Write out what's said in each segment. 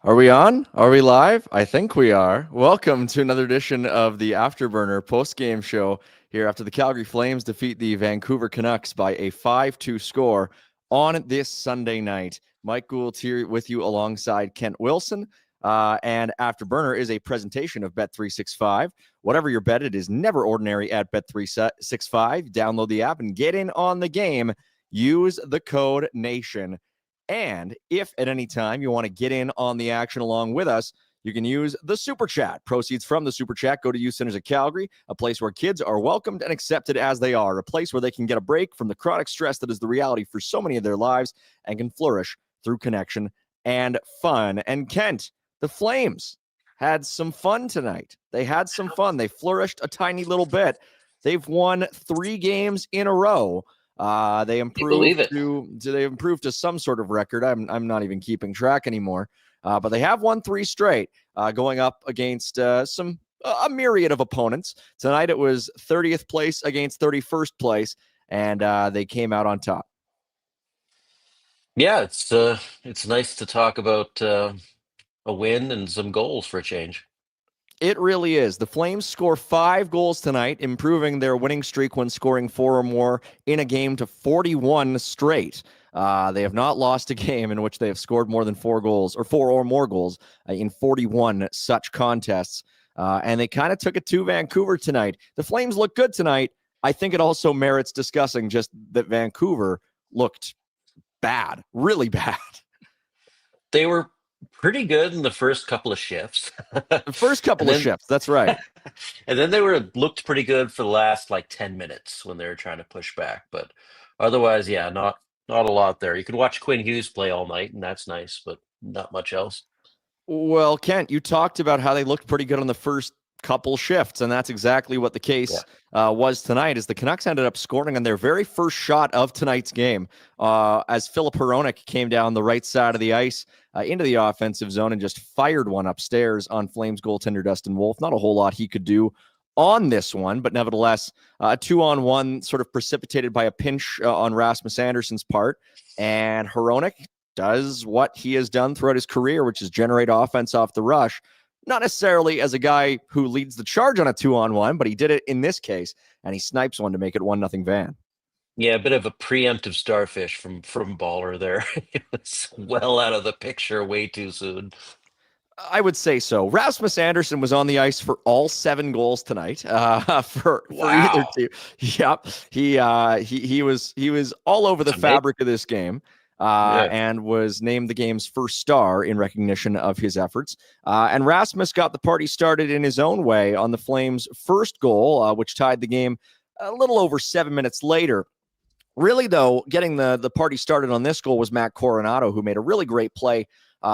Are we on? Are we live? I think we are. Welcome to another edition of the Afterburner postgame show here after the Calgary Flames defeat the Vancouver Canucks by a 5-2 score on this Sunday night. Mike Gould here with you alongside Kent Wilson. And Afterburner is a presentation of Bet365. Whatever your bet, it is never ordinary at Bet365. Download the app and get in on the game. Use the code NATION. And if at any time you want to get in on the action along with us, you can use the Super Chat. Proceeds from the Super Chat go to Youth Centers of Calgary, a place where kids are welcomed and accepted as they are, a place where they can get a break from the chronic stress that is the reality for so many of their lives and can flourish through connection and fun. And Kent, the Flames had some fun tonight. They had some fun. They flourished a tiny little bit. They've won 3 games in a row. They improved to some sort of record. I'm not even keeping track anymore. But they have won 3 straight, going up against a myriad of opponents. Tonight it was 30th place against 31st place, and they came out on top. Yeah, it's nice to talk about a win and some goals for a change. It really is. The Flames score 5 goals tonight, improving their winning streak when scoring 4 or more in a game to 41 straight. They have not lost a game in which they have scored more than 4 goals or 4 or more goals in 41 such contests. And they kind of took it to Vancouver tonight. The Flames look good tonight. I think it also merits discussing just that Vancouver looked bad, really bad. They were pretty good in the first couple of shifts. The first couple of shifts, that's right. And then they looked pretty good for the last like 10 minutes when they were trying to push back. But otherwise, yeah, not a lot there. You can watch Quinn Hughes play all night, and that's nice, but not much else. Well, Kent, you talked about how they looked pretty good on the first couple shifts, and that's exactly what the case was tonight, as the Canucks ended up scoring on their very first shot of tonight's game, as Filip Hronek came down the right side of the ice into the offensive zone and just fired one upstairs on Flames goaltender Dustin Wolf. Not a whole lot he could do on this one, but nevertheless, a 2-on-1 sort of precipitated by a pinch on Rasmus Andersson's part, and Hronek does what he has done throughout his career, which is generate offense off the rush. Not necessarily as a guy who leads the charge on a 2-on-1, but he did it in this case, and he snipes one to make it 1-0 Van. Yeah, a bit of a preemptive starfish from Baller there. It was well out of the picture way too soon. I would say so. Rasmus Andersson was on the ice for all 7 goals tonight. For either team. Yep, he was all over the fabric of this game. And was named the game's first star in recognition of his efforts. And Rasmus got the party started in his own way on the Flames' first goal, which tied the game a little over 7 minutes later. Really, though, getting the party started on this goal was Matt Coronato, who made a really great play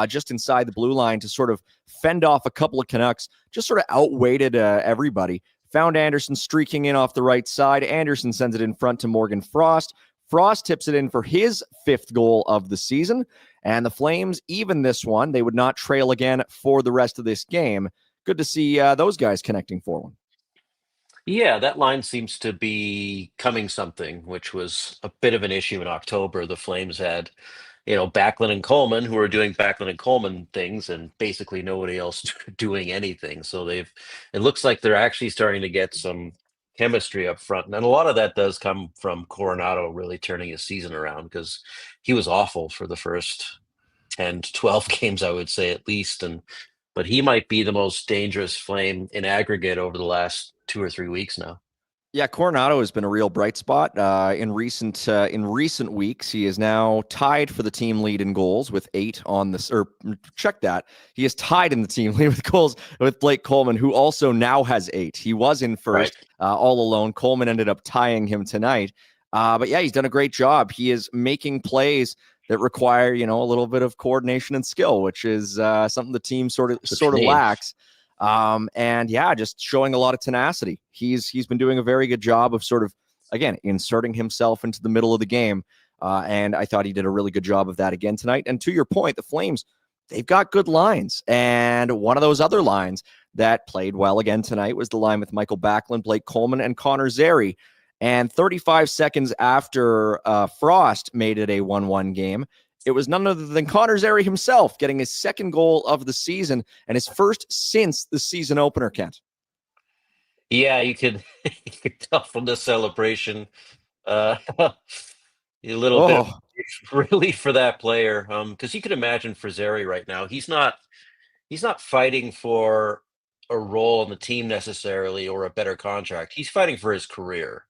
just inside the blue line to sort of fend off a couple of Canucks, just sort of outweighted everybody. Found Andersson streaking in off the right side. Andersson sends it in front to Morgan Frost. Frost tips it in for his 5th goal of the season, and the Flames even this one. They would not trail again for the rest of this game. Good to see those guys connecting for one. Yeah, that line seems to be coming something, which was a bit of an issue in October. The Flames had, Backlund and Coleman, who were doing Backlund and Coleman things, and basically nobody else doing anything. So it looks like they're actually starting to get some chemistry up front. And a lot of that does come from Coronato really turning his season around, because he was awful for the first 10 to 12 games, I would say, at least. But he might be the most dangerous Flame in aggregate over the last 2 or 3 weeks now. Yeah, Coronato has been a real bright spot in recent weeks. He is now tied for the team lead in goals with 8 on this. Or check that, he is tied in the team lead with goals with Blake Coleman, who also now has 8. He was in first all alone. Coleman ended up tying him tonight. But yeah, he's done a great job. He is making plays that require a little bit of coordination and skill, which is something the team sort of lacks. And yeah, just showing a lot of tenacity. He's been doing a very good job of sort of, again, inserting himself into the middle of the game. And I thought he did a really good job of that again tonight. And to your point, the Flames, they've got good lines. And one of those other lines that played well again tonight was the line with Michael Backlund, Blake Coleman, and Connor Zary. And 35 seconds after Frost made it a 1-1 game, It was none other than Connor Zary himself getting his second goal of the season and his first since the season opener, Kent. Yeah, you could tell from the celebration, a little bit of Oh, relief for that player. Because you can imagine for Zeri right now, he's not fighting for a role in the team necessarily or a better contract. He's fighting for his career,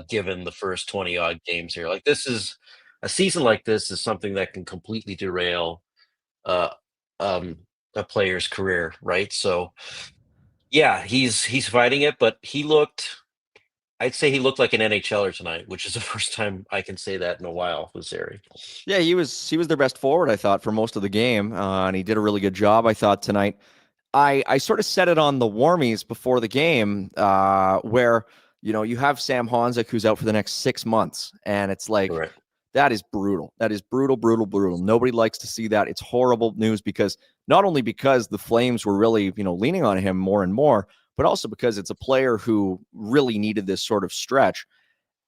given the first 20 odd games here. Like this is a season like this is something that can completely derail uh, um, a player's career, right? So yeah, he's fighting it, but I'd say he looked like an NHLer tonight, which is the first time I can say that in a while with Zeri. yeah, he was their best forward, I thought, for most of the game, and he did a really good job, I thought, tonight. I sort of said it on the warmies before the game, where you have Sam Honzek who's out for the next 6 months, and it's like Right. that is brutal. That is brutal, brutal, brutal. Nobody likes to see that. It's horrible news because not only because the Flames were really leaning on him more and more, but also because it's a player who really needed this sort of stretch.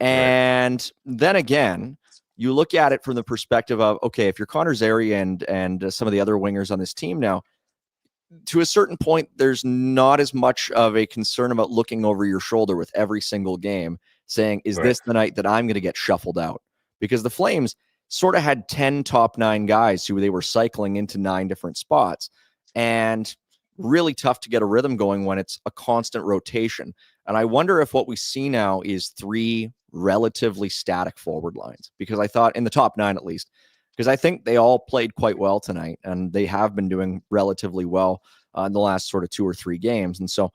Right. And then again, you look at it from the perspective of, okay, if you're Connor Zary and some of the other wingers on this team now, to a certain point, there's not as much of a concern about looking over your shoulder with every single game, saying, is Right. this the night that I'm going to get shuffled out? Because the Flames sort of had 10 top nine guys who they were cycling into 9 different spots. And really tough to get a rhythm going when it's a constant rotation. And I wonder if what we see now is 3 relatively static forward lines, because I thought in the top 9 at least, because I think they all played quite well tonight, and they have been doing relatively well in the last sort of 2 or 3 games. And so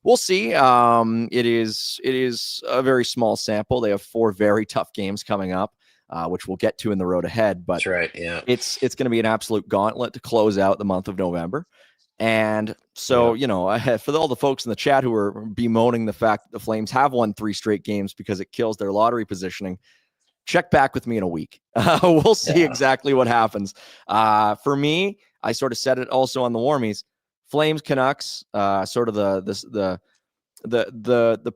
we'll see. It is a very small sample. They have 4 very tough games coming up, which we'll get to in the road ahead. But That's right. Yeah. it's going to be an absolute gauntlet to close out the month of November. And so, Yeah. for all the folks in the chat who are bemoaning the fact that the Flames have won 3 straight games because it kills their lottery positioning, check back with me in a week. We'll see Yeah. exactly what happens. For me, I sort of said it also on the warmies. Flames Canucks, sort of the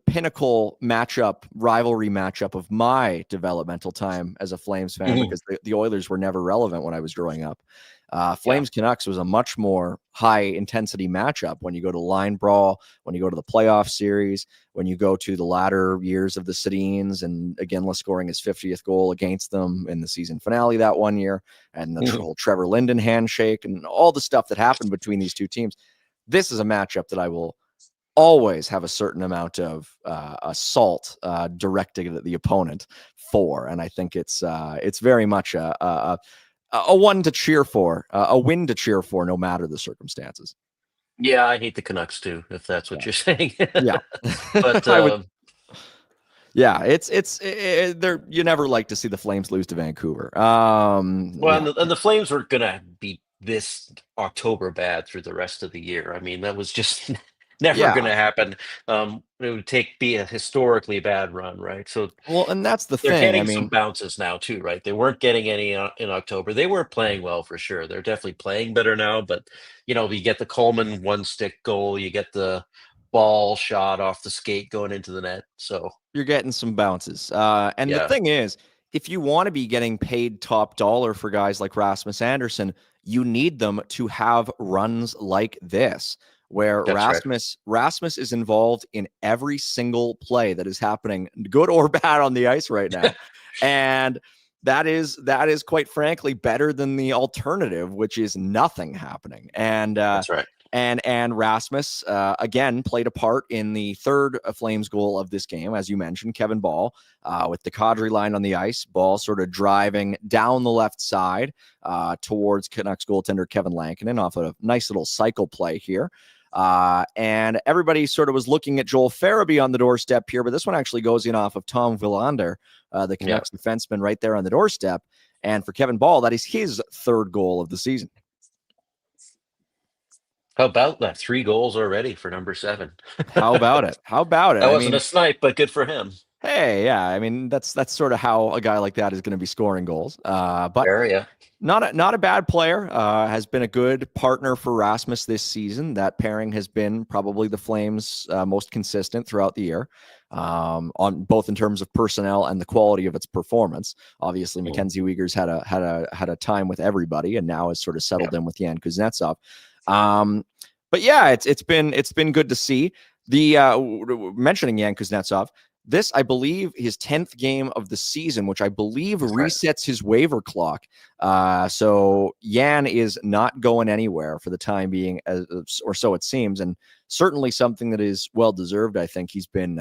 pinnacle matchup, rivalry matchup of my developmental time as a Flames fan, Mhm. because the Oilers were never relevant when I was growing up. Yeah. Flames Canucks was a much more high intensity matchup when you go to line brawl, when you go to the playoff series, when you go to the latter years of the Sedins, and again, scoring his 50th goal against them in the season finale that one year, and the Mhm. whole Trevor Linden handshake and all the stuff that happened between these two teams. This is a matchup that I will always have a certain amount of assault directed at the opponent for, and I think it's very much a one to cheer for, a win to cheer for, no matter the circumstances. Yeah, I hate the Canucks too, if that's what Yeah, you're saying. yeah. But I would. Yeah, there. You never like to see the Flames lose to Vancouver. well, Yeah, and the Flames were gonna be this October bad through the rest of the year. I mean, that was just never yeah. gonna happen. It would be a historically bad run, right? So Well, and that's the they're thing. I getting some mean, bounces now too, right? They weren't getting any in October. They weren't playing well for sure. They're definitely playing better now, but you get the Coleman one stick goal, you get the ball shot off the skate going into the net. So you're getting some bounces. And the yeah, thing is, if you want to be getting paid top dollar for guys like Rasmus Anderson, you need them to have runs like this, where that's right. Rasmus is involved in every single play that is happening, good or bad, on the ice right now. And that is quite frankly better than the alternative, which is nothing happening. That's right. And Rasmus, again, played a part in the third Flames goal of this game, as you mentioned, Kevin Ball, with the Kadri line on the ice, Ball sort of driving down the left side towards Canucks goaltender Kevin Lankinen off a nice little cycle play here. And everybody sort of was looking at Joel Farabee on the doorstep here, but this one actually goes in off of Tom Willander, the Yeah. Canucks defenseman, right there on the doorstep. And for Kevin Ball, that is his third goal of the season. How about that? 3 goals already for number 7. How about it? How about it? That I wasn't a mean, snipe, but good for him. Hey, yeah, I mean that's sort of how a guy like that is going to be scoring goals. But Area. not a bad player. Has been a good partner for Rasmus this season. That pairing has been probably the Flames' most consistent throughout the year, on both in terms of personnel and the quality of its performance. Obviously, Mackenzie Weegar's had a time with everybody, and now has sort of settled in with Yan Kuznetsov. But yeah, it's been good to see. The mentioning Yan Kuznetsov, this, I believe, his 10th game of the season, which I believe resets his waiver clock. So Yan is not going anywhere for the time being, or so it seems, and certainly something that is well deserved. I think he's been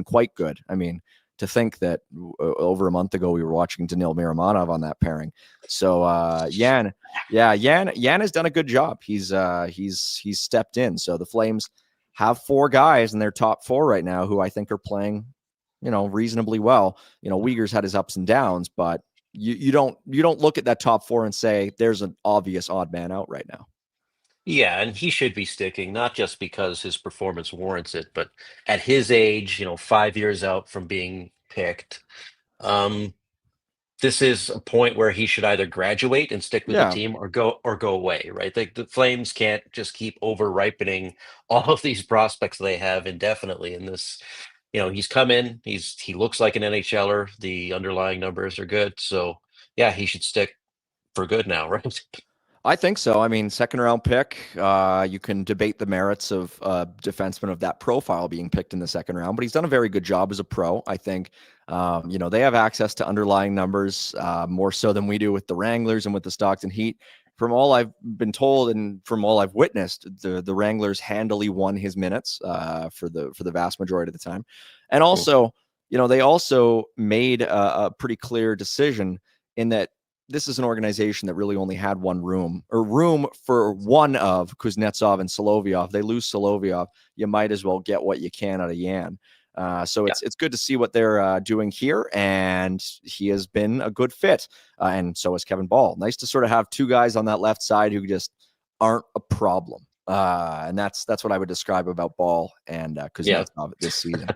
quite good. I mean, to think that over a month ago we were watching Danil Miramanov on that pairing. So Yan has done a good job. He's stepped in. So the Flames have 4 guys in their top 4 right now who I think are playing, reasonably well. Weegar's had his ups and downs, but you don't look at that top 4 and say there's an obvious odd man out right now. Yeah, and he should be sticking, not just because his performance warrants it, but at his age, 5 years out from being picked. This is a point where he should either graduate and stick with the team or go away, right? The Flames can't just keep over ripening all of these prospects they have indefinitely. In this, he's come in, he looks like an NHLer. The underlying numbers are good, so yeah, he should stick for good now, right? I think so. I mean, second round pick. You can debate the merits of defenseman of that profile being picked in the second round, but he's done a very good job as a pro. I think, they have access to underlying numbers more so than we do with the Wranglers and with the Stockton Heat. From all I've been told and from all I've witnessed, the Wranglers handily won his minutes for the vast majority of the time, and also, they also made a pretty clear decision in that this is an organization that really only had room for one of Kuznetsov and Solovyov. They lose Solovyov, you might as well get what you can out of Yan. So it's good to see what they're doing here, and he has been a good fit. And so is Kevin Ball. Nice to sort of have 2 guys on that left side who just aren't a problem. And that's what I would describe about Ball and Kuznetsov this season.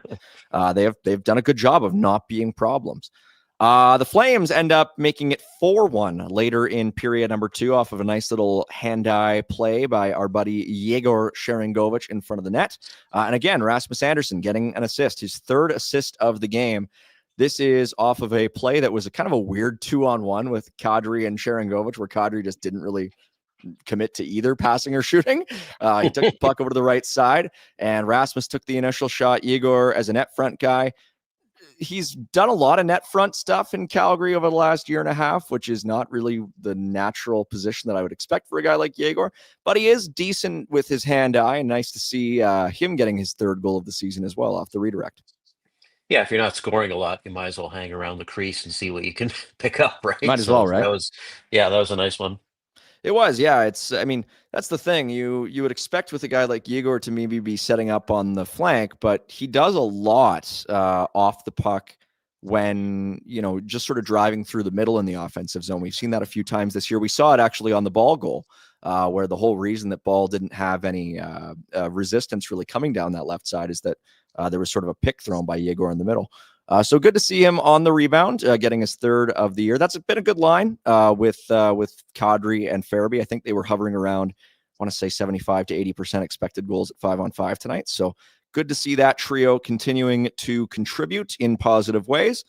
They've done a good job of not being problems. The Flames end up making it 4-1 later in period number 2 off of a nice little hand-eye play by our buddy Yegor Sharangovich in front of the net. And again, Rasmus Andersson getting an assist, his 3rd assist of the game. This is off of a play that was a kind of a weird 2-on-1 with Kadri and Sharangovich, where Kadri just didn't really commit to either passing or shooting. He took the puck over to the right side, and Rasmus took the initial shot. Yegor, as a net front guy, he's done a lot of net front stuff in Calgary over the last year and a half, which is not really the natural position that I would expect for a guy like Yegor, but he is decent with his hand-eye, and nice to see him getting his 3rd goal of the season as well off the redirect. Yeah, if you're not scoring a lot, you might as well hang around the crease and see what you can pick up, right? Might as well, right? That was a nice one. It was, yeah. That's the thing. You would expect with a guy like Yegor to maybe be setting up on the flank, but he does a lot off the puck when, just sort of driving through the middle in the offensive zone. We've seen that a few times this year. We saw it actually on the Ball goal, where the whole reason that Ball didn't have any resistance really coming down that left side is that there was sort of a pick thrown by Yegor in the middle. So good to see him on the rebound, getting his 3rd of the year. That's been a good line with Kadri and Farabee. I think they were hovering around, I want to say 75 to 80% expected goals at 5-on-5 tonight. So good to see that trio continuing to contribute in positive ways.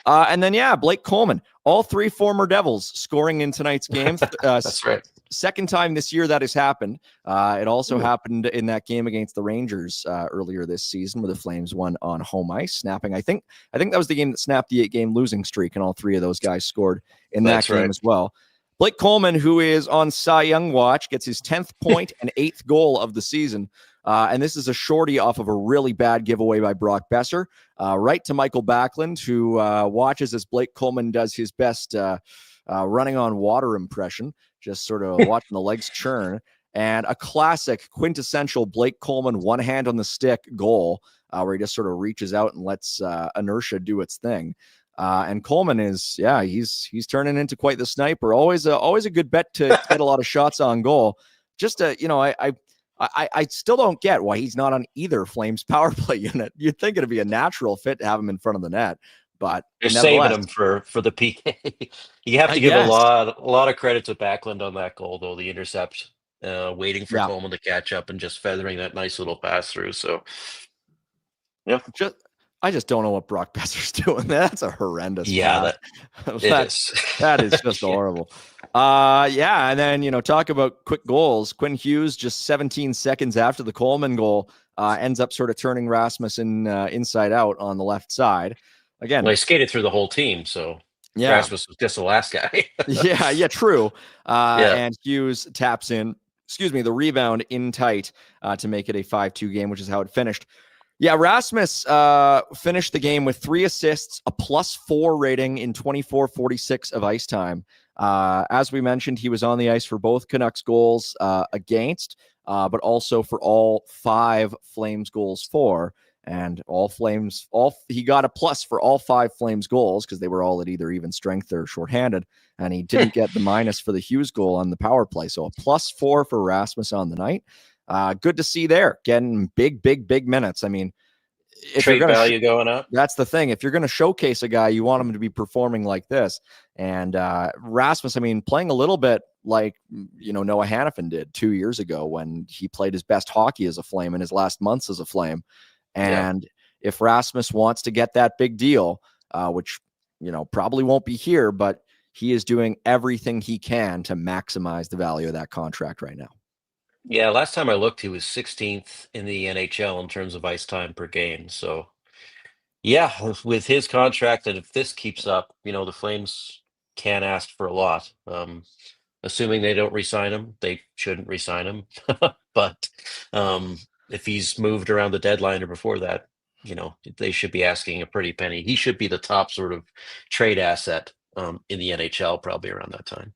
And then, Blake Coleman, all 3 former Devils scoring in tonight's game. That's right. Second time this year that has happened. It also happened in that game against the Rangers earlier this season, where the Flames won on home ice, snapping. I think that was the game that snapped the 8-game losing streak, and all 3 of those guys scored in that game as well. Blake Coleman, who is on Cy Young watch, gets his 10th point and 8th goal of the season. And this is a shorty off of a really bad giveaway by Brock Besser, right to Michael Backlund, who watches as Blake Coleman does his best running on water impression, just sort of watching the legs churn. And a classic quintessential Blake Coleman one hand on the stick goal, where he just sort of reaches out and lets inertia do its thing. And Coleman is, he's turning into quite the sniper. Always a good bet to get a lot of shots on goal. Just I still don't get why he's not on either Flames power play unit. You'd think it'd be a natural fit to have him in front of the net, but They're saving nevertheless, him for the PK. You have I to give guess. a lot of credit to Backlund on that goal, though. The intercept, waiting for Yeah. Coleman to catch up and just feathering that nice little pass through. So, yeah, I just don't know what Brock Besser's doing. That's a horrendous yeah, pass. that it is. That is just Yeah. horrible. Yeah, and then talk about quick goals. Quinn Hughes, just 17 seconds after the Coleman goal, ends up sort of turning Rasmussen inside out on the left side. Again, Well, he skated through the whole team, so yeah, Rasmus was just the last guy. yeah, true. Yeah. And Hughes taps in. Excuse me, the rebound in tight to make it a 5-2 game, which is how it finished. Yeah, Rasmus finished the game with 3 assists, a +4 rating in 24:46 of ice time. As we mentioned, he was on the ice for both Canucks goals against, but also for all 5 Flames goals for. And he got a plus for all 5 Flames goals because they were all at either even strength or shorthanded. And he didn't get the minus for the Hughes goal on the power play. So a +4 for Rasmus on the night. Good to see there, getting big minutes. I mean, if you're Trade going value going up. that's the thing. If you're going to showcase a guy, you want him to be performing like this. And Rasmus, I mean, playing a little bit like, Noah Hannafin did 2 years ago when he played his best hockey as a Flame in his last months as a Flame. And if Rasmus wants to get that big deal, which, probably won't be here, but he is doing everything he can to maximize the value of that contract right now. Yeah, last time I looked, he was 16th in the NHL in terms of ice time per game. So, yeah, with his contract, and if this keeps up, the Flames can't ask for a lot. Assuming they don't re-sign him, they shouldn't re-sign him. But if he's moved around the deadline or before that, they should be asking a pretty penny. He should be the top sort of trade asset in the NHL probably around that time.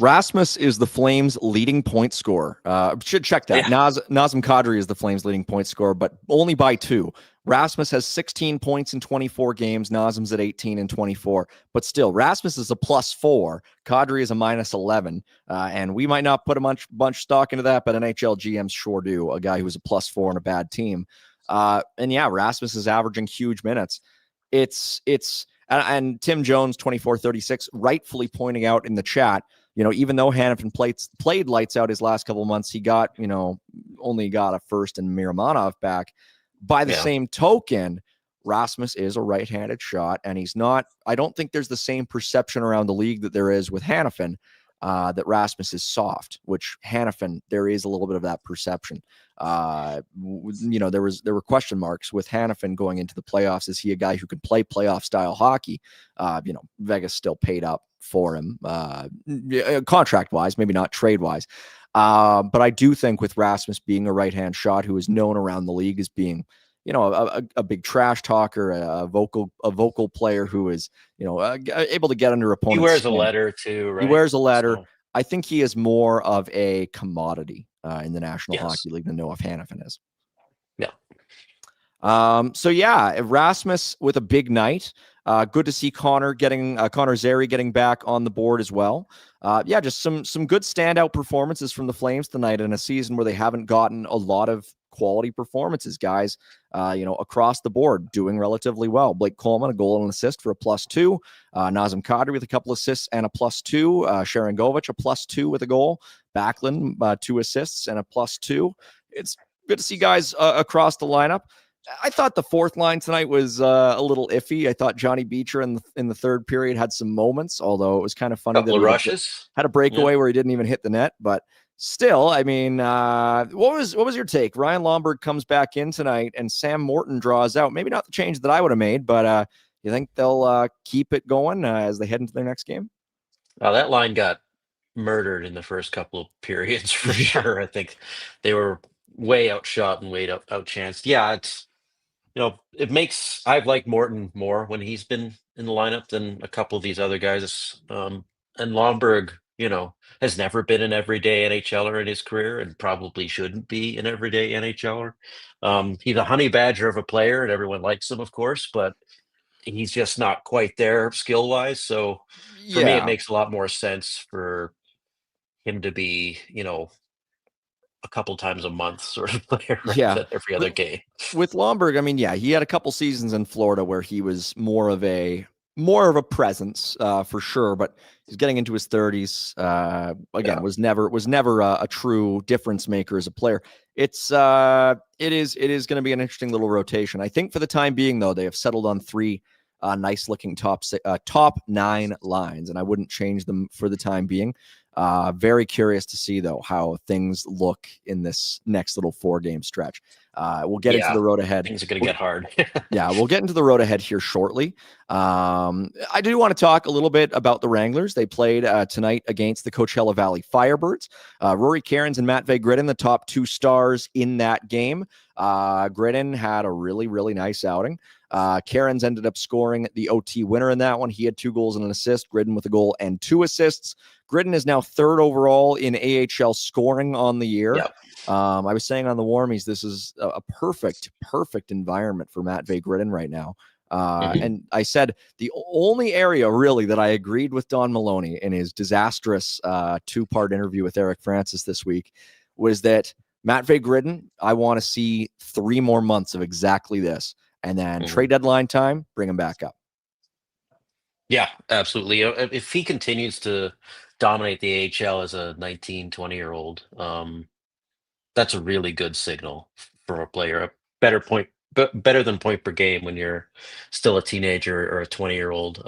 Rasmus is the Flames' leading point scorer. Should check that. Yeah. Nazem Kadri is the Flames' leading point scorer, but only by 2. Rasmus has 16 points in 24 games. Nazem's at 18 in 24. But still, Rasmus is a +4. Kadri is a -11. And we might not put a bunch stock into that, but NHL GMs sure do. A guy who's a +4 on a bad team. And yeah, Rasmus is averaging huge minutes. And Tim Jones, 2436, rightfully pointing out in the chat, even though Hannafin played lights out his last couple of months, he got, only got a first and Miramanov back. By the same token, Rasmus is a right-handed shot, and he's not. I don't think there's the same perception around the league that there is with Hannafin that Rasmus is soft, which Hannafin, there is a little bit of that perception. There were question marks with Hannafin going into the playoffs. Is he a guy who can play playoff style hockey? Vegas still paid up for him, contract wise, maybe not trade wise. But I do think with Rasmus being a right-hand shot who is known around the league as being, a big trash talker, a vocal player who is, able to get under opponents. He wears a letter too, right? He wears a letter. So, I think he is more of a commodity in the National Hockey League than Noah Hannafin is. Yeah. So yeah, Rasmus with a big night. Good to see Connor Zary getting back on the board as well. Just some good standout performances from the Flames tonight in a season where they haven't gotten a lot of quality performances. Guys, across the board doing relatively well. Blake Coleman, a goal and an assist for a +2. Nazem Kadri with a couple assists and a +2. Sharon Govich, a +2 with a goal. Backlund, 2 assists and a +2. It's good to see guys across the lineup. I thought the fourth line tonight was a little iffy. I thought Johnny Beecher in the third period had some moments, although it was kind of funny couple that of rushes. Had a breakaway where he didn't even hit the net. But still, I mean, what was your take? Ryan Lomberg comes back in tonight, and Sam Morton draws out. Maybe not the change that I would have made, but you think they'll keep it going as they head into their next game? That line got murdered in the first couple of periods for sure. I think they were way outshot and way outchanced. Yeah, it's I've liked Morton more when he's been in the lineup than a couple of these other guys. And Lomberg, has never been an everyday NHLer in his career and probably shouldn't be an everyday NHLer. He's a honey badger of a player and everyone likes him, of course, but he's just not quite there skill wise. So for me, it makes a lot more sense for him to be, a couple times a month sort of player rather Yeah. than every other game. With Lomberg, I mean, yeah, he had a couple seasons in Florida where he was more of a presence for sure, but he's getting into his 30s. Again, was never a true difference maker as a player. It is going to be an interesting little rotation. I think for the time being, though, they have settled on three nice looking top 9 lines, and I wouldn't change them for the time being. Very curious to see, though, how things look in this next little 4-game stretch. We'll get into the road ahead. Things are going to get hard. Yeah, we'll get into the road ahead here shortly. I do want to talk a little bit about the Wranglers. They played tonight against the Coachella Valley Firebirds. Rory Cairns and Matvey Gridden, the top 2 stars in that game. Gridden had a really, really nice outing. Cairns ended up scoring the OT winner in that one. He had 2 goals and an assist. Gridden with a goal and 2 assists. Gridden is now 3rd overall in AHL scoring on the year. Yep. I was saying on the Warmies, this is a perfect environment for Matvey Gridden right now. And I said the only area really that I agreed with Don Maloney in his disastrous 2-part interview with Eric Francis this week was that Matvey Gridden, I want to see 3 more months of exactly this. And then trade deadline time, bring him back up. Yeah, absolutely. If he continues to dominate the AHL as a 19, 20-year-old, that's a really good signal for a player. A better than point per game when you're still a teenager or a 20-year-old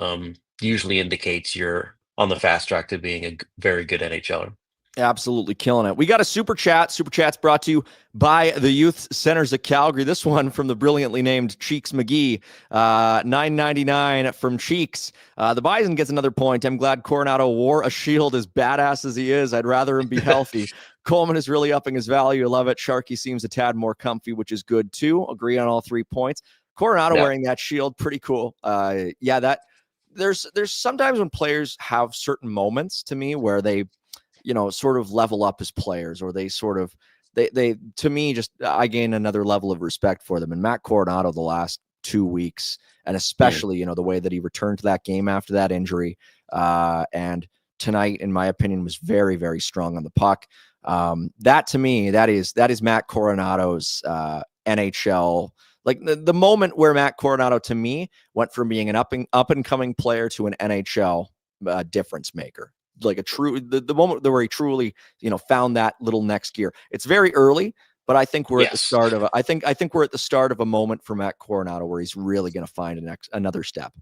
usually indicates you're on the fast track to being a very good NHLer. Absolutely killing it. We got a super chat. Super chat's brought to you by the Youth Centers of Calgary. This one from the brilliantly named Cheeks McGee, $9.99 from Cheeks. The Bison gets another point. I'm glad Coronato wore a shield, as badass as he is. I'd rather him be healthy. Coleman is really upping his value. I love it. Sharky seems a tad more comfy, which is good too. Agree on all 3 points. Coronato wearing that shield, pretty cool. That there's sometimes when players have certain moments to me where they sort of level up as players, or they sort of, they to me, just, I gain another level of respect for them. And Matt Coronato, the last 2 weeks, and especially, the way that he returned to that game after that injury, and tonight, in my opinion, was very, very strong on the puck. That to me, that is Matt Coronato's NHL, like the moment where Matt Coronato to me went from being an up and coming player to an NHL difference maker. Like the moment where he truly, found that little next gear. It's very early, but I think we're at the start of I think we're at the start of a moment for Matt Coronato where he's really going to find another step.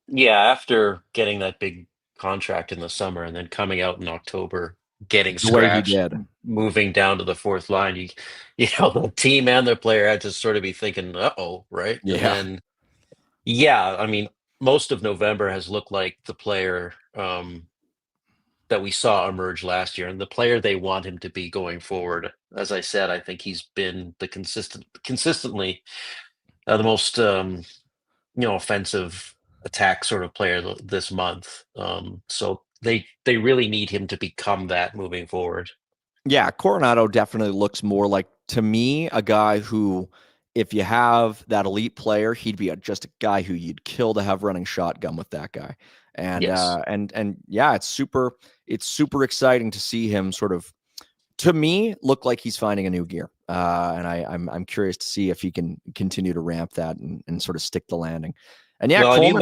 Yeah, after getting that big contract in the summer and then coming out in October, getting scratched, moving down to the 4th line, you know, the team and the player had to sort of be thinking, right? Yeah. And then, I mean, most of November has looked like the player that we saw emerge last year, and the player they want him to be going forward. As I said, I think he's been the consistently the most offensive attack sort of player this month. So they really need him to become that moving forward. Yeah, Coronato definitely looks more like, to me, a guy who, if you have that elite player, he'd be just a guy who you'd kill to have running shotgun with that guy. And yeah, it's super exciting to see him sort of, to me, look like he's finding a new gear. And I'm curious to see if he can continue to ramp that and sort of stick the landing. And yeah, Coleman, you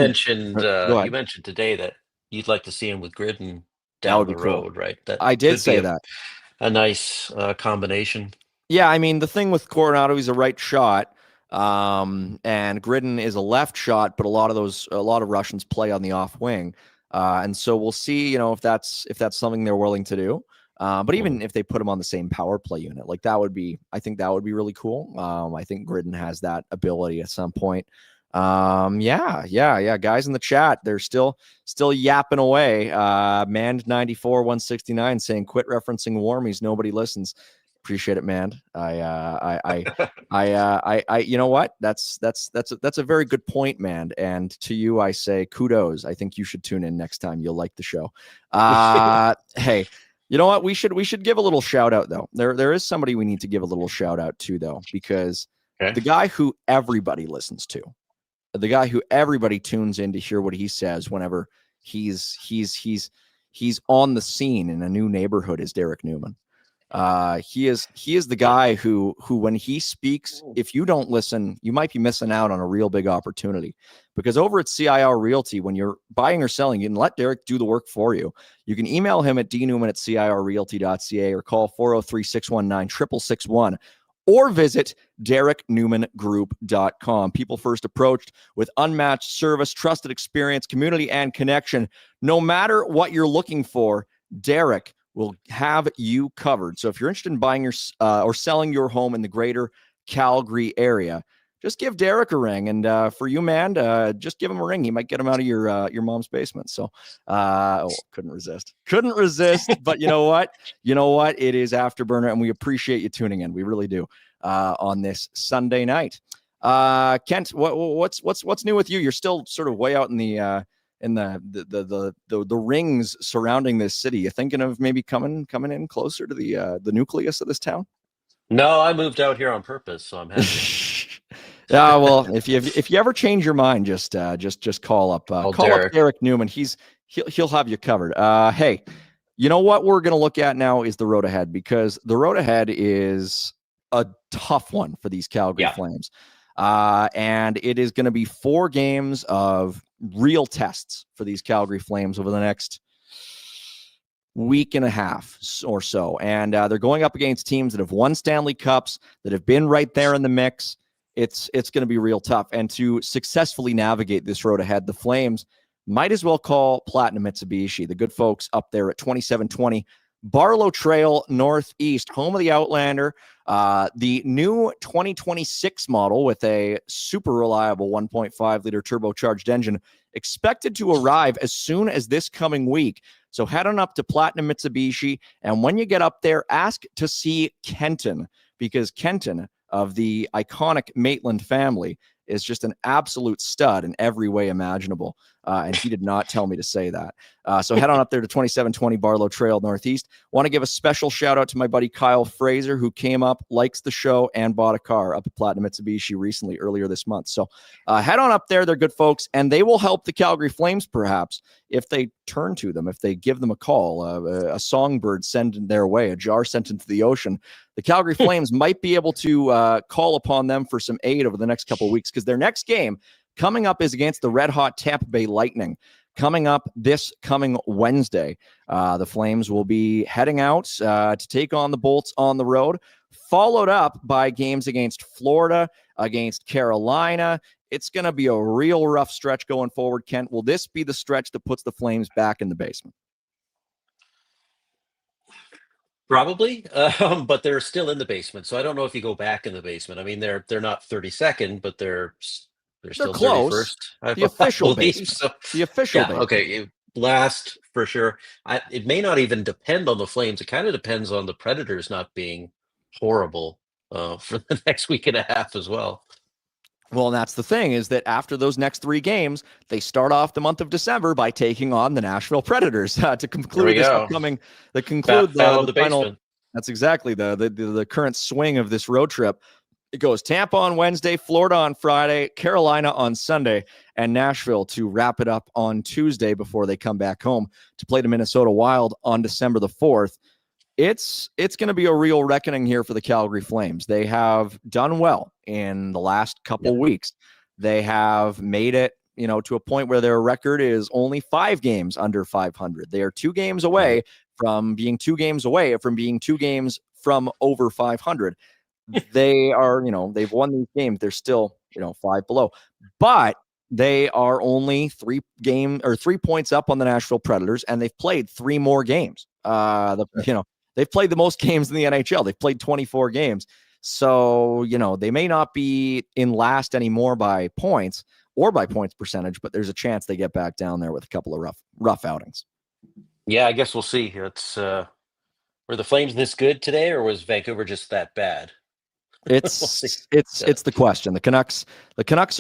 mentioned today that you'd like to see him with Gridden down the road, right? That I did say that. A nice combination. Yeah, I mean, the thing with Coronato, he's a right shot. And Gridden is a left shot, but a lot of Russians play on the off wing. And so we'll see, if that's something they're willing to do. But even if they put him on the same power play unit, like I think that would be really cool. I think Gridden has that ability at some point. Yeah. Guys in the chat, they're still yapping away. Mand 94 169 saying, quit referencing Warmies. Nobody listens. Appreciate it, man. I you know what? That's a very good point, man. And to you, I say kudos. I think you should tune in next time. You'll like the show. Hey, you know what? We should give a little shout out though. There is somebody we need to give a little shout out to though, because the guy who everybody listens to, the guy who everybody tunes in to hear what he says whenever he's on the scene in a new neighborhood is Derek Newman. He is the guy who when he speaks, if you don't listen, you might be missing out on a real big opportunity. Because over at CIR Realty, when you're buying or selling, you can let Derek do the work for you. You can email him at dnewman@cirrealty.ca or call 403-619-6661 or visit DerekNewmanGroup.com. People first approached with unmatched service, trusted experience, community, and connection. No matter what you're looking for, Derek will have you covered. So if you're interested in buying or selling your home in the greater Calgary area, just give Derek a ring. And for you, man, just give him a ring. He might get him out of your mom's basement. So couldn't resist. But you know what? It is Afterburner, and we appreciate you tuning in. We really do on this Sunday night. Kent, what's new with you? You're still sort of way out in the rings surrounding this city. You thinking of maybe coming in closer to the nucleus of this town? No, I moved out here on purpose, so I'm happy. Well, if you ever change your mind, just call up Derek Newman. He'll have you covered. Hey, you know what we're gonna look at now is the road ahead, because the road ahead is a tough one for these Calgary Flames. And it is going to be 4 games of real tests for these Calgary Flames over the next week and a half or so. And they're going up against teams that have won Stanley Cups, that have been right there in the mix. It's going to be real tough. And to successfully navigate this road ahead, the Flames might as well call Platinum Mitsubishi, the good folks up there at 2720 Barlow Trail Northeast, home of the Outlander. The new 2026 model with a super reliable 1.5-liter turbocharged engine expected to arrive as soon as this coming week. So head on up to Platinum Mitsubishi, and when you get up there, ask to see Kenton, because Kenton of the iconic Maitland family is just an absolute stud in every way imaginable. And he did not tell me to say that. So head on up there to 2720 Barlow Trail Northeast. Want to give a special shout out to my buddy Kyle Fraser, who came up, likes the show, and bought a car up at Platinum Mitsubishi earlier this month. So head on up there. They're good folks, and they will help the Calgary Flames perhaps if they turn to them, if they give them a call, a songbird sent their way, a jar sent into the ocean. The Calgary Flames might be able to call upon them for some aid over the next couple of weeks, because their next game coming up is against the red-hot Tampa Bay Lightning. Coming up this coming Wednesday, the Flames will be heading out to take on the Bolts on the road, followed up by games against Florida, against Carolina. It's going to be a real rough stretch going forward, Kent. Will this be the stretch that puts the Flames back in the basement? Probably, but they're still in the basement, so I don't know if you go back in the basement. I mean, they're not 32nd, but they're still close. 31st. The official basement. So. The official basement. Okay, last for sure. It may not even depend on the Flames. It kind of depends on the Predators not being horrible for the next week and a half as well. Well, and that's the thing, is that after those next 3 games, they start off the month of December by taking on the Nashville Predators to conclude this upcoming. They conclude the final. Basement. That's exactly the current swing of this road trip. It goes Tampa on Wednesday, Florida on Friday, Carolina on Sunday, and Nashville to wrap it up on Tuesday before they come back home to play the Minnesota Wild on December the 4th. It's going to be a real reckoning here for the Calgary Flames. They have done well in the last couple weeks. They have made it, to a point where their record is only 5 games under 500. They are 2 games away from being 2 games from over 500. They are, they've won these games. They're still, 5 below, but they are only 3 points up on the Nashville Predators, and they've played 3 more games. They've played the most games in the NHL. They've played 24 games. So, they may not be in last anymore by points or by points percentage, but there's a chance they get back down there with a couple of rough outings. Yeah, I guess we'll see. It's were the Flames this good today, or was Vancouver just that bad? It's the question. The Canucks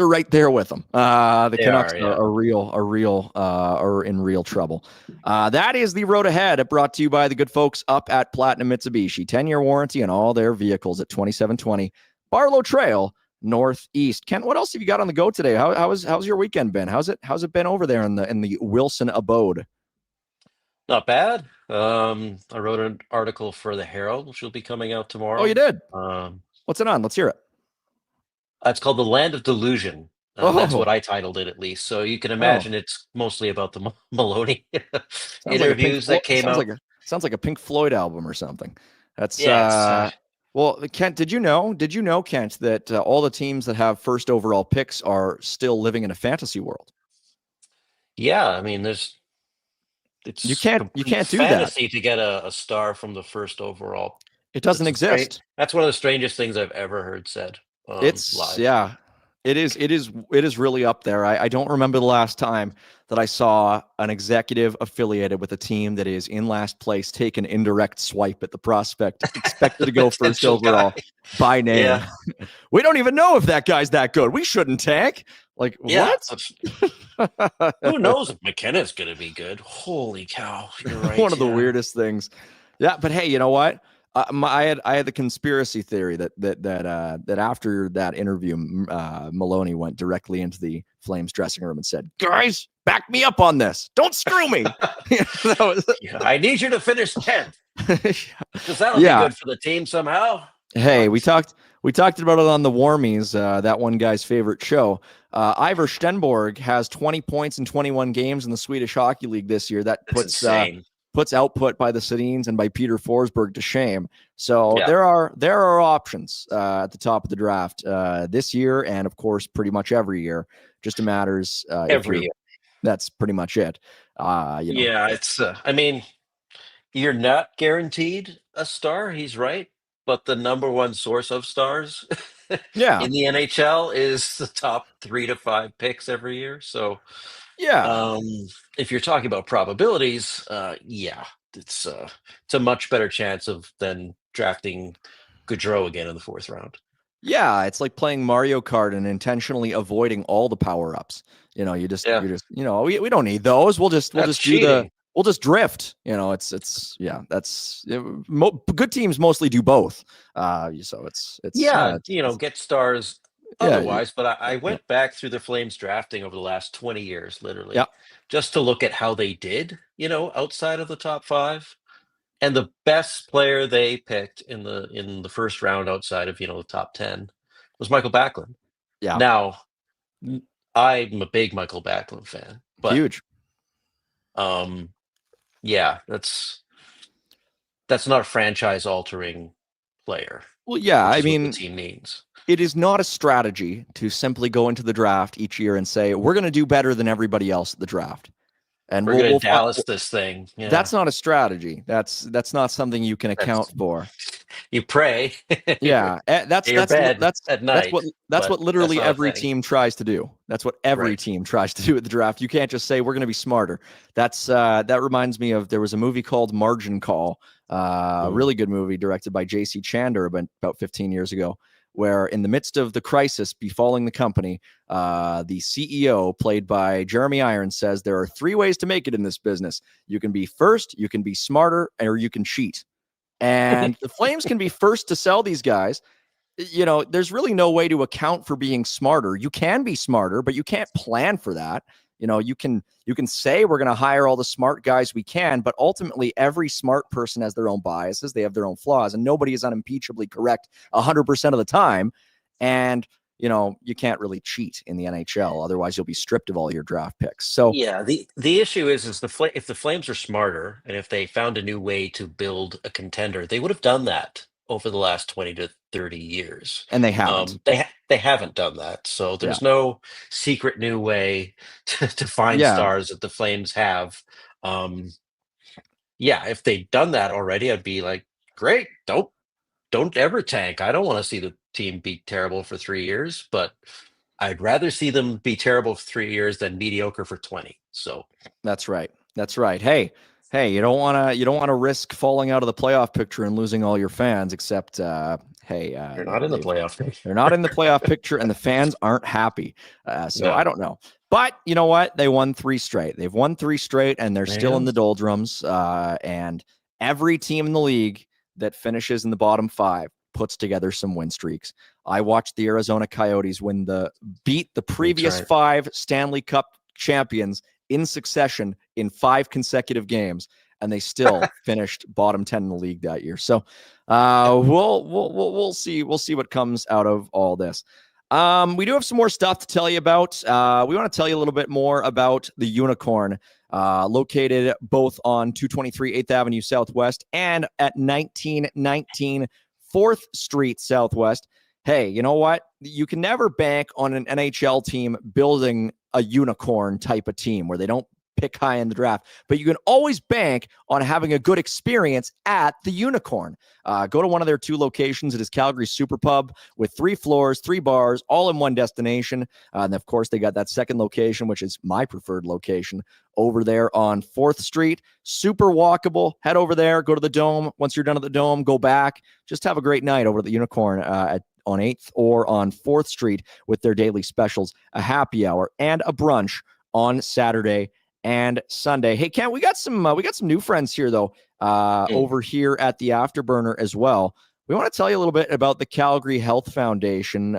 are right there with them. The Canucks are in real trouble. That is the road ahead, brought to you by the good folks up at Platinum Mitsubishi. 10-year warranty on all their vehicles at 2720 Barlow Trail Northeast. Kent, what else have you got on the go today? How's your weekend been? How's it been over there in the Wilson abode? Not bad. I wrote an article for the Herald, which will be coming out Oh, you tomorrow. did? What's it on? Let's hear it. It's called The Land of Delusion. That's what Oh, I titled it, at least. So you can oh, imagine it's mostly about the Maloney sounds like a Pink interviews Floyd. that came out. Sounds like a Pink Floyd album or something. That's Yeah, it's well, Kent. Did you know, Kent, that all the teams that have first overall picks are still living in a fantasy world? yeah. I mean, You it's can't complete do that. fantasy to get a star from the first overall. It doesn't It's a strange. exist. That's one of the strangest things I've ever heard said It's live. yeah. It is really up there. I don't remember the last time that I saw an executive affiliated with a team that is in last place take an indirect swipe at the prospect expected to go first Potential guy. overall by name. Yeah, We don't even know if that guy's that good. We shouldn't tank. Like, yeah. what? Who knows if McKenna's going to be good? Holy cow! You're right. One of the Yeah. weirdest things. Yeah, but hey, you know what? I had the conspiracy theory that after that interview, Maloney went directly into the Flames dressing room and said, "Guys, back me up on this. Don't screw me." Yeah, I need you to finish 10th because that'll Yeah. be good for the team somehow. Hey, we talked about it on the Warmies, that one guy's favorite show. Ivar Stenborg has 20 points in 21 games in the Swedish Hockey League this year. That That's insane. puts output by the Sedins and by Peter Forsberg to shame. So Yeah. there are options at the top of the draft this year, and of course, pretty much every year. Just matters Every year. That's pretty much it. Yeah, it's. I mean, you're not guaranteed a star. He's right, but the number one source of stars Yeah, in the NHL is the top 3 to 5 picks every year. So, yeah. if you're talking about probabilities, yeah, it's a much better chance of than drafting Gaudreau again in the 4th round. Yeah, it's like playing Mario Kart and intentionally avoiding all the power-ups. You're just, we don't need those. We'll just Cheating. we'll just drift. Good teams mostly do both. So it's Get stars yeah, otherwise. But I went back through the Flames drafting over the last 20 years, literally, yeah, just to look at how they did, outside of the top 5. And the best player they picked in the first round outside of, the top 10 was Michael Backlund. yeah, Now, I'm a big Michael Backlund fan, but huge. yeah, that's not a franchise altering player. Well, yeah, which I is what mean, the team needs. it is not a strategy to simply go into the draft each year and say we're going to do better than everybody else at the draft. And We're going to Dallas this thing. Yeah. That's not a strategy. That's not something you can account for. You pray. Yeah, that's at night. That's what literally every team tries to do. That's what every team tries to do at the draft. You can't just say we're going to be smarter. That reminds me of there was a movie called Margin Call, a really good movie directed by J.C. Chander about 15 years ago, where in the midst of the crisis befalling the company, the CEO, played by Jeremy Irons, says there are 3 ways to make it in this business. You can be first, you can be smarter, or you can cheat. And the Flames can be first to sell these guys. There's really no way to account for being smarter. You can be smarter, but you can't plan for that. You can say we're going to hire all the smart guys we can, but ultimately every smart person has their own biases. They have their own flaws, and nobody is unimpeachably correct 100% of the time. And you can't really cheat in the NHL. Otherwise, you'll be stripped of all your draft picks. So yeah, the issue is if the Flames are smarter and if they found a new way to build a contender, they would have done that over the last 20 to 30 years. And they haven't. They haven't done that. So there's no secret new way to find stars that the Flames have. If they'd done that already, I'd be like, great, don't ever tank. I don't want to see the team be terrible for 3 years, but I'd rather see them be terrible for 3 years than mediocre for 20. So that's right. Hey, you don't want to risk falling out of the playoff picture and losing all your fans. Except, they're not in the playoff picture. They're not in the playoff picture, and the fans aren't happy. I don't know. But you know what? They won 3 straight. They've won 3 straight, and they're still in the doldrums. And every team in the league that finishes in the bottom 5 puts together some win streaks. I watched the Arizona Coyotes beat the previous 5 Stanley Cup champions in succession in 5 consecutive games. and they still finished bottom 10 in the league that year. So we'll see what comes out of all this. We do have some more stuff to tell you about. We want to tell you a little bit more about the Unicorn, located both on 223 8th Avenue Southwest and at 1919 4th Street Southwest. Hey, you know what? You can never bank on an NHL team building a unicorn type of team where they don't pick high in the draft, but you can always bank on having a good experience at the Unicorn. Go to one of their 2 locations. It is Calgary Super Pub with 3 floors, 3 bars, all in one destination. And of course, they got that second location, which is my preferred location, over there on 4th Street. Super walkable. Head over there, go to the Dome. Once you're done at the Dome, go back. Just have a great night over at the Unicorn on 8th or on 4th Street with their daily specials, a happy hour and a brunch on Saturday and Sunday. Hey, Ken, we got some new friends here though, over here at the Afterburner as well. We want to tell you a little bit about the Calgary Health Foundation.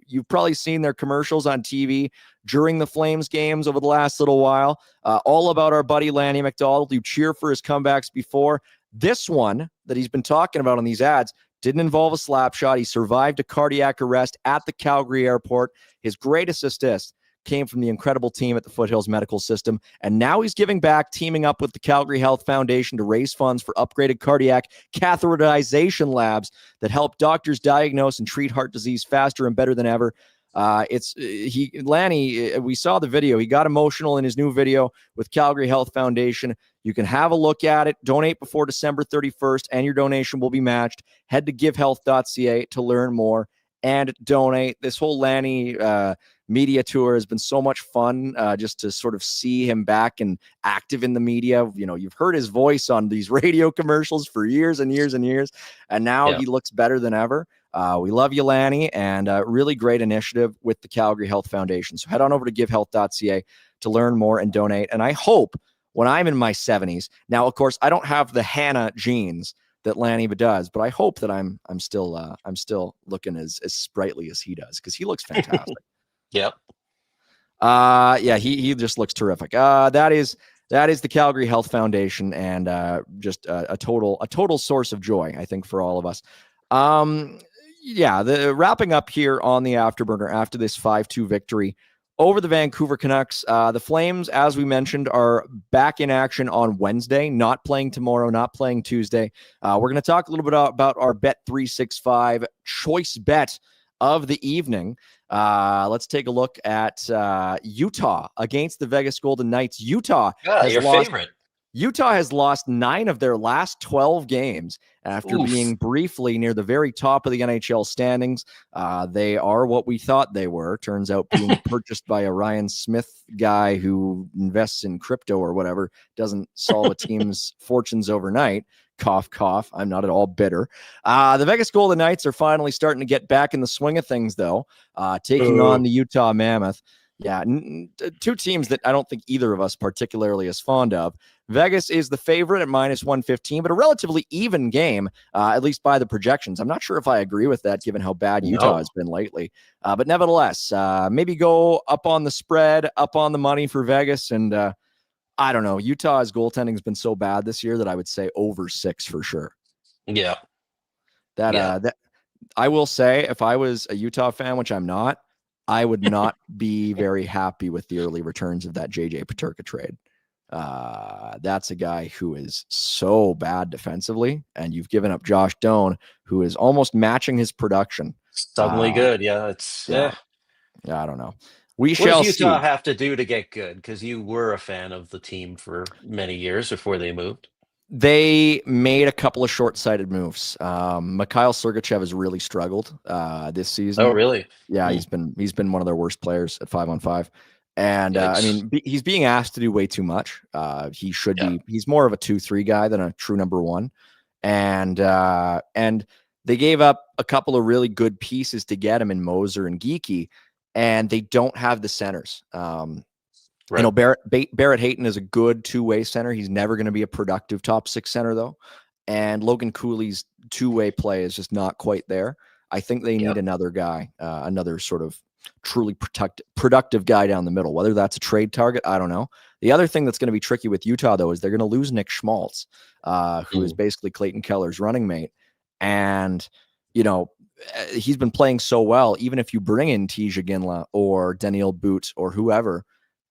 You've probably seen their commercials on TV during the Flames games over the last little while, all about our buddy Lanny McDonald. You cheer for his comebacks before. This one that he's been talking about on these ads didn't involve a slap shot. He survived a cardiac arrest at the Calgary airport. His greatest assist came from the incredible team at the Foothills Medical System. And now he's giving back, teaming up with the Calgary Health Foundation to raise funds for upgraded cardiac catheterization labs that help doctors diagnose and treat heart disease faster and better than ever. Lanny, we saw the video. He got emotional in his new video with Calgary Health Foundation. You can have a look at it. Donate before December 31st, and your donation will be matched. Head to givehealth.ca to learn more and donate. This whole Lanny media tour has been so much fun, just to sort of see him back and active in the media. You've heard his voice on these radio commercials for years and years and years, and now he looks better than ever. We love you, Lanny, and really great initiative with the Calgary Health Foundation. So head on over to givehealth.ca to learn more and donate. And I hope when I'm in my 70s, now, of course, I don't have the Hannah genes that Lanny does, but I hope that I'm still looking as sprightly as he does, because he looks fantastic. Yep. He just looks terrific. That is the Calgary Health Foundation, and just a total source of joy, I think, for all of us. The wrapping up here on the Afterburner after this 5-2 victory over the Vancouver Canucks. The Flames, as we mentioned, are back in action on Wednesday, not playing tomorrow, not playing Tuesday. We're going to talk a little bit about our Bet365 choice bet of the evening. Let's take a look at Utah against the Vegas Golden Knights. Utah has lost 9 of their last 12 games after being briefly near the very top of the NHL standings. They are what we thought they were. Turns out being purchased by a Ryan Smith guy who invests in crypto or whatever doesn't solve a team's fortunes overnight. Cough, cough. I'm not at all bitter. The Vegas Golden Knights are finally starting to get back in the swing of things, though, taking on the Utah Mammoth. Yeah, 2 teams that I don't think either of us particularly is fond of. Vegas is the favorite at -115, but a relatively even game, at least by the projections. I'm not sure if I agree with that, given how bad Utah has been lately. But nevertheless, maybe go up on the spread, up on the money for Vegas. And I don't know. Utah's goaltending has been so bad this year that I would say over 6 for sure. Yeah. That I will say, if I was a Utah fan, which I'm not, I would not be very happy with the early returns of that JJ Peterka trade. That's a guy who is so bad defensively, and you've given up Josh Doan, who is almost matching his production. Suddenly good. Yeah. I don't know. What does Utah have to do to get good? Because you were a fan of the team for many years before they moved. They made a couple of short-sighted moves. Mikhail Sergachev has really struggled this season. Oh, really? Yeah, he's been one of their worst players at 5-on-5. And he's being asked to do way too much. He should be. He's more of a 2-3 guy than a true number 1. And they gave up a couple of really good pieces to get him in Moser and Geekie, and they don't have the centers. Right. Barrett Hayton is a good 2-way center. He's never going to be a productive top 6 center, though. And Logan Cooley's 2-way play is just not quite there. I think they need another guy, another sort of truly productive guy down the middle. Whether that's a trade target, I don't know. The other thing that's going to be tricky with Utah, though, is they're going to lose Nick Schmaltz, who is basically Clayton Keller's running mate. And, he's been playing so well. Even if you bring in Tija Ginla or Daniel Boot or whoever,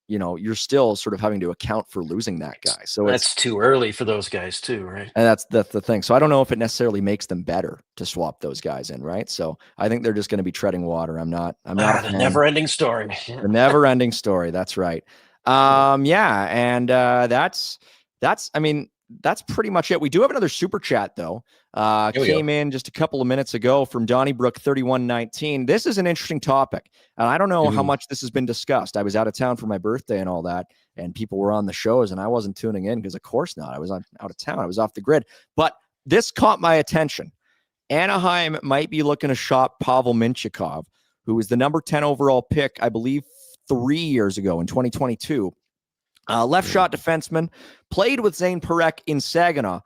you're still sort of having to account for losing that guy. So that's too early for those guys too, right? And that's the thing. So I don't know if it necessarily makes them better to swap those guys in, right? So I think they're just going to be treading water. I'm not a the fan. never-ending story. The never-ending story. That's right. And that's pretty much it. We do have another super chat though. Came in just a couple of minutes ago from Donnybrook 3119. This is an interesting topic, and I don't know how much this has been discussed. I was out of town for my birthday and all that, and people were on the shows, and I wasn't tuning in because, of course not. I was out of town. I was off the grid. But this caught my attention. Anaheim might be looking to shop Pavel Mintyukov, who was the number 10 overall pick, I believe, 3 years ago in 2022. Left shot defenseman, played with Zane Parekh in Saginaw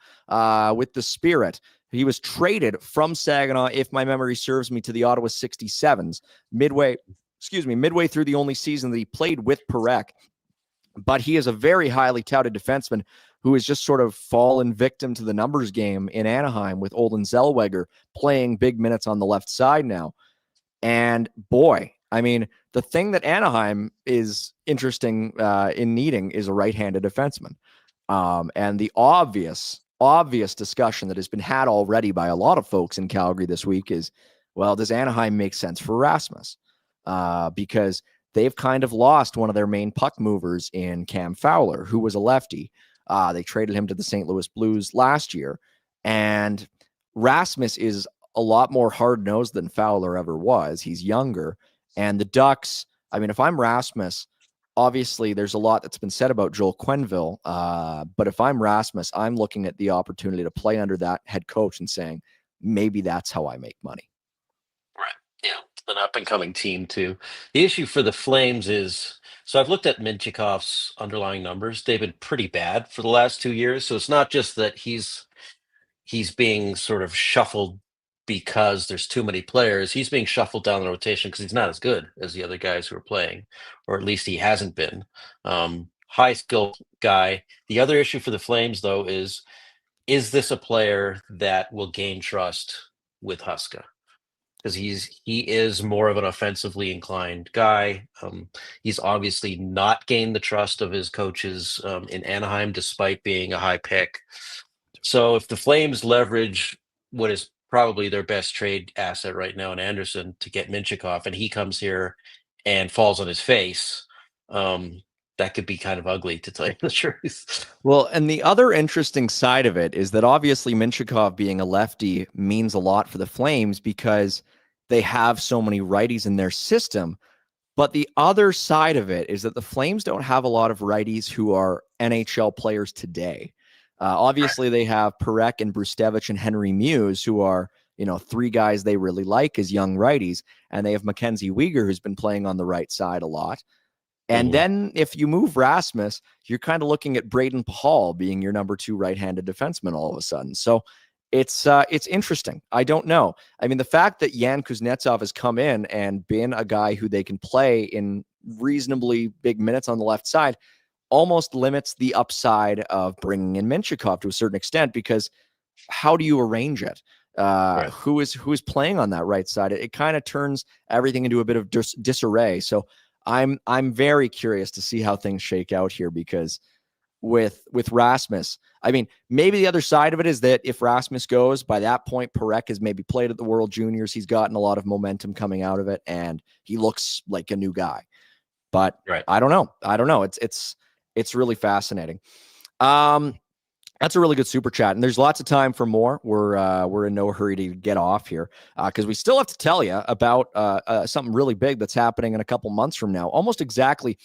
with the Spirit. He was traded from Saginaw, if my memory serves me, to the Ottawa 67s midway through the only season that he played with Parekh. But he is a very highly touted defenseman who has just sort of fallen victim to the numbers game in Anaheim with Olden Zellweger playing big minutes on the left side now. And boy, the thing that Anaheim is interesting in needing is a right-handed defenseman. And the obvious discussion that has been had already by a lot of folks in Calgary this week is, well, does Anaheim make sense for Rasmus? Because they've kind of lost one of their main puck movers in Cam Fowler, who was a lefty. They traded him to the St. Louis Blues last year. And Rasmus is a lot more hard-nosed than Fowler ever was. He's younger. And the Ducks, if I'm Rasmus, obviously there's a lot that's been said about Joel Quenneville. But if I'm Rasmus, I'm looking at the opportunity to play under that head coach and saying, maybe that's how I make money. Right. Yeah. It's an up-and-coming team, too. The issue for the Flames is, so I've looked at Mintyukov's underlying numbers. They've been pretty bad for the last 2 years. So it's not just that he's being sort of shuffled because there's too many players. He's being shuffled down the rotation because he's not as good as the other guys who are playing, or at least he hasn't been. High skill guy. The other issue for the Flames, though, is this a player that will gain trust with Huska? Because he is more of an offensively inclined guy. He's obviously not gained the trust of his coaches in Anaheim, despite being a high pick. So if the Flames leverage what is probably their best trade asset right now in Anderson to get Mintyukov, and he comes here and falls on his face, that could be kind of ugly, to tell you the truth. Well, and the other interesting side of it is that obviously Mintyukov being a lefty means a lot for the Flames because they have so many righties in their system. But the other side of it is that the Flames don't have a lot of righties who are NHL players today. Obviously, they have Parekh and Brustevich and Henry Muse, who are, three guys they really like as young righties. And they have Mackenzie Weegar, who's been playing on the right side a lot. And then if you move Rasmus, you're kind of looking at Braden Pahal being your number 2 right-handed defenseman all of a sudden. So it's interesting. I don't know. The fact that Yan Kuznetsov has come in and been a guy who they can play in reasonably big minutes on the left side almost limits the upside of bringing in Mintyukov to a certain extent, because how do you arrange it? Right. Who is playing on that right side? It kind of turns everything into a bit of disarray. So I'm very curious to see how things shake out here, because with Rasmus, maybe the other side of it is that if Rasmus goes, by that point, Parekh has maybe played at the World Juniors. He's gotten a lot of momentum coming out of it, and he looks like a new guy. But right. I don't know. It's really fascinating. That's a really good super chat, and there's lots of time for more. We're in no hurry to get off here because we still have to tell you about something really big that's happening in a couple months from now. Exactly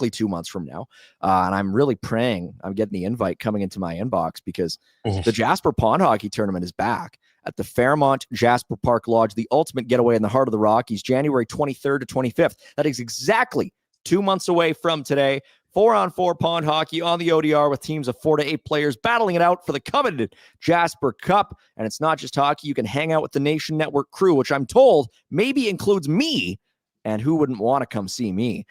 2 months from now. And I'm really praying I'm getting the invite coming into my inbox, because the Jasper Pond Hockey Tournament is back at the Fairmont Jasper Park Lodge, the ultimate getaway in the heart of the Rockies, January 23rd to 25th. That is exactly 2 months away from today. 4-on-4 pond hockey on the ODR with teams of 4 to 8 players battling it out for the coveted Jasper Cup. And it's not just hockey. You can hang out with the Nation Network crew, which I'm told maybe includes me. And who wouldn't want to come see me?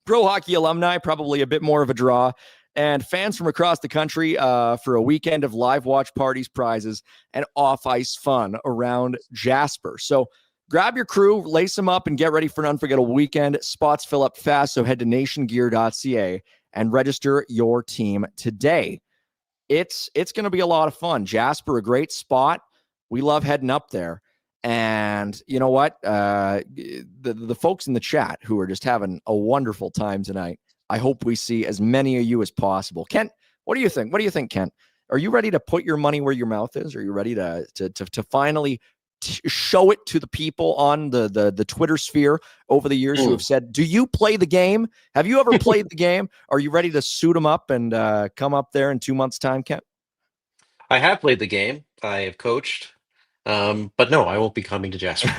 Pro hockey alumni, probably a bit more of a draw, and fans from across the country for a weekend of live watch parties, prizes, and off-ice fun around Jasper. So grab your crew, lace them up, and get ready for an unforgettable weekend. Spots fill up fast, so head to nationgear.ca and register your team today. It's going to be a lot of fun. Jasper, a great spot. We love heading up there. And you know what? The folks in the chat who are just having a wonderful time tonight, I hope we see as many of you as possible. Kent, what do you think? What do you think, Kent? Are you ready to put your money where your mouth is? Are you ready to finally show it to the people on the Twitter sphere over the years who have said, do you play the game? Have you ever played the game? Are you ready to suit them up and come up there in 2 months' time, Kent? I have played the game. I have coached. But no, I won't be coming to Jasper.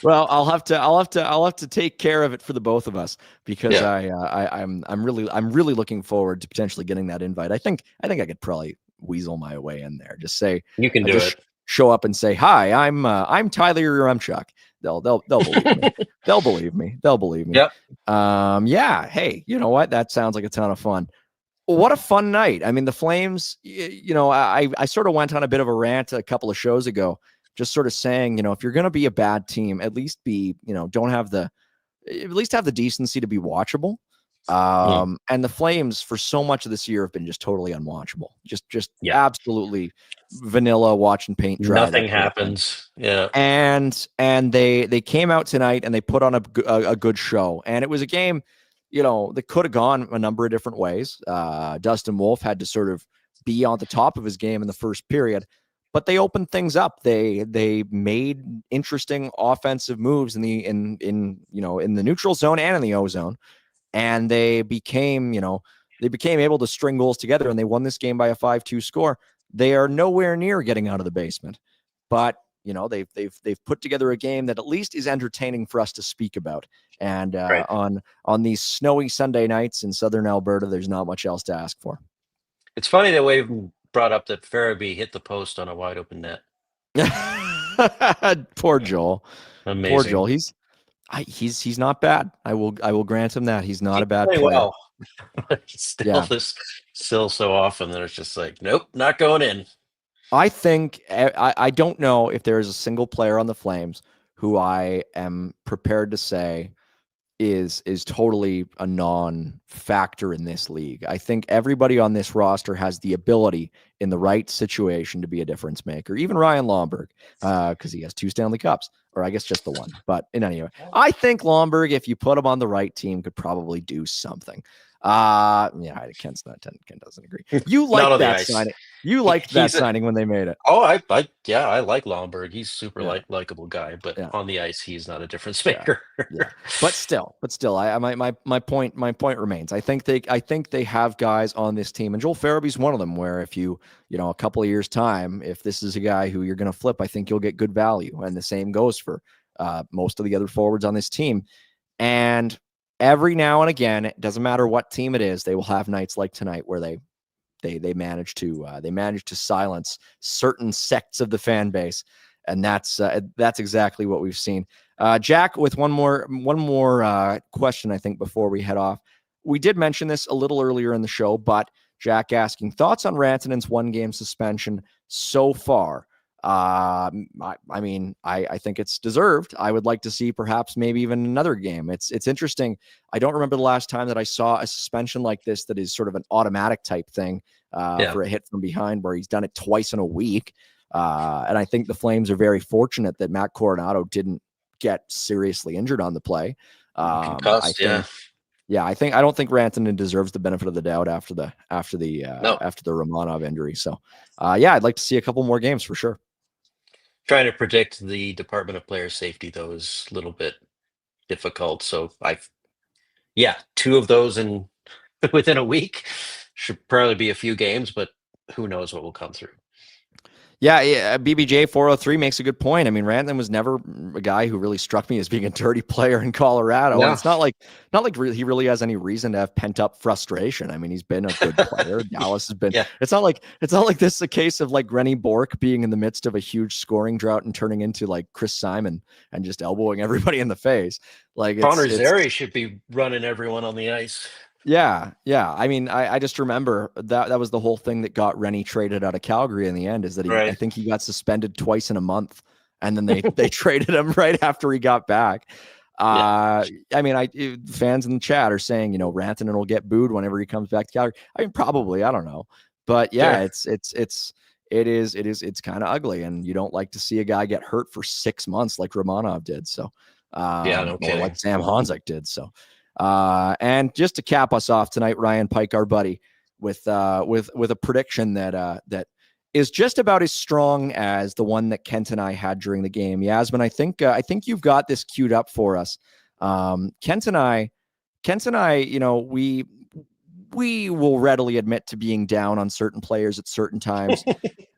Well, I'll have to take care of it for the both of us because I'm really looking forward to potentially getting that invite. I think I could probably weasel my way in there. Just say you can do it. Show up and say, "Hi, I'm Tyler Yaremchuk." They'll believe me. They'll believe me. Yep. Yeah. Hey, you know what? That sounds like a ton of fun. What a fun night. I mean, the Flames, I sort of went on a bit of a rant a couple of shows ago, just sort of saying, if you're going to be a bad team, at least at least have the decency to be watchable. And the Flames for so much of this year have been just totally unwatchable. Just absolutely vanilla watch and paint dry. Nothing happens. Yeah. And they came out tonight and they put on a good show. And it was a game that could have gone a number of different ways. Dustin Wolf had to sort of be on the top of his game in the first period, but they opened things up. They made interesting offensive moves in the neutral zone and in the O zone, and they became able to string goals together, and they won this game by a 5-2 score. They are nowhere near getting out of the basement, but they've put together a game that at least is entertaining for us to speak about. And right. on these snowy Sunday nights in southern Alberta, there's not much else to ask for. It's funny that we brought up that Farabee hit the post on a wide open net. Poor Joel. Amazing. Poor Joel. He's not bad. I will grant him that. He's not a bad player. Well. Still so often that it's just like, nope, not going in. I think I don't know if there is a single player on the Flames who I am prepared to say is totally a non-factor in this league. I think everybody on this roster has the ability in the right situation to be a difference maker. Even Ryan Lomberg, because he has 2 Stanley Cups, or I guess just the one. But anyway, I think Lomberg, if you put him on the right team, could probably do something. Ken doesn't agree. You like that signing. You liked that signing when they made it. Oh, I like Lomberg. He's super likable guy, but on the ice he's not a difference maker. But still, my point remains. I think they have guys on this team, and Joel Farabee's one of them. Where if a couple of years time, if this is a guy who you're going to flip, I think you'll get good value, and the same goes for most of the other forwards on this team. And every now and again, it doesn't matter what team it is, they will have nights like tonight where they manage to silence certain sects of the fan base, and that's exactly what we've seen. Jack, with one more question, I think, before we head off. We did mention this a little earlier in the show, but Jack asking thoughts on Rantanen's 1-game suspension so far. I think it's deserved. I would like to see perhaps maybe even another game. It's interesting. I don't remember the last time that I saw a suspension like this that is sort of an automatic type thing for a hit from behind, where he's done it twice in a week. And I think the Flames are very fortunate that Matt Coronato didn't get seriously injured on the play. I don't think Rantanen deserves the benefit of the doubt after the Romanov injury. So I'd like to see a couple more games for sure. Trying to predict the Department of Player Safety, though, is a little bit difficult. So 2 of those within a week should probably be a few games, but who knows what will come through. Yeah, BBJ 403 makes a good point. I mean, Rantanen was never a guy who really struck me as being a dirty player in Colorado. No. And it's not like he really has any reason to have pent up frustration. I mean, he's been a good player. Dallas has been. Yeah. It's not like this is a case of like Rennie Bork being in the midst of a huge scoring drought and turning into like Chris Simon and just elbowing everybody in the face. Like Connor Zary should be running everyone on the ice. Yeah. I mean, I just remember that was the whole thing that got Rennie traded out of Calgary in the end, is that I think he got suspended twice in a month, and then they traded him right after he got back. I mean, fans in the chat are saying, Rantanen will get booed whenever he comes back to Calgary. I mean, probably, I don't know, but yeah, sure. It's kind of ugly, and you don't like to see a guy get hurt for 6 months like Romanov did. So, or like Sam Honzek did. So. And just to cap us off tonight, Ryan Pike, our buddy, with a prediction that is just about as strong as the one that Kent and I had during the game. Yasmin, I think you've got this queued up for us. Kent and I, we will readily admit to being down on certain players at certain times.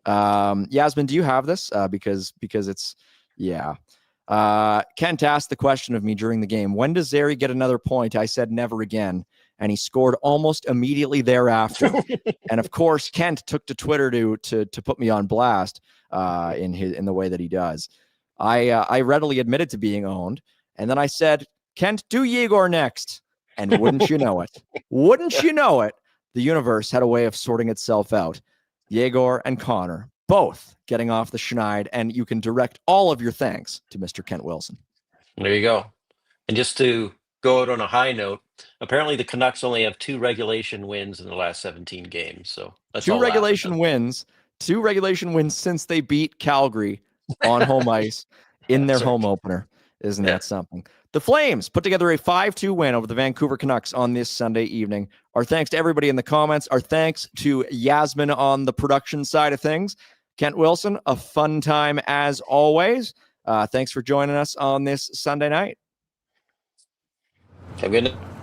Yasmin, do you have this? Because it's, yeah. Kent asked the question of me during the game, when does Zary get another point? I said never again, and he scored almost immediately thereafter. And of course, Kent took to Twitter to put me on blast in the way that he does. I readily admitted to being owned, and then I said, Kent, do Yegor next. And wouldn't you know it, the universe had a way of sorting itself out. Yegor and Connor both getting off the schneid, and you can direct all of your thanks to Mr. Kent Wilson. There you go. And just to go out on a high note, apparently the Canucks only have 2 regulation wins in the last 17 games. So that's 2 regulation wins since they beat Calgary on home ice in their home opener. Isn't that something? The Flames put together a 5-2 win over the Vancouver Canucks on this Sunday evening. Our thanks to everybody in the comments. Our thanks to Yasmin on the production side of things. Kent Wilson, a fun time as always. Thanks for joining us on this Sunday night. Have a good night.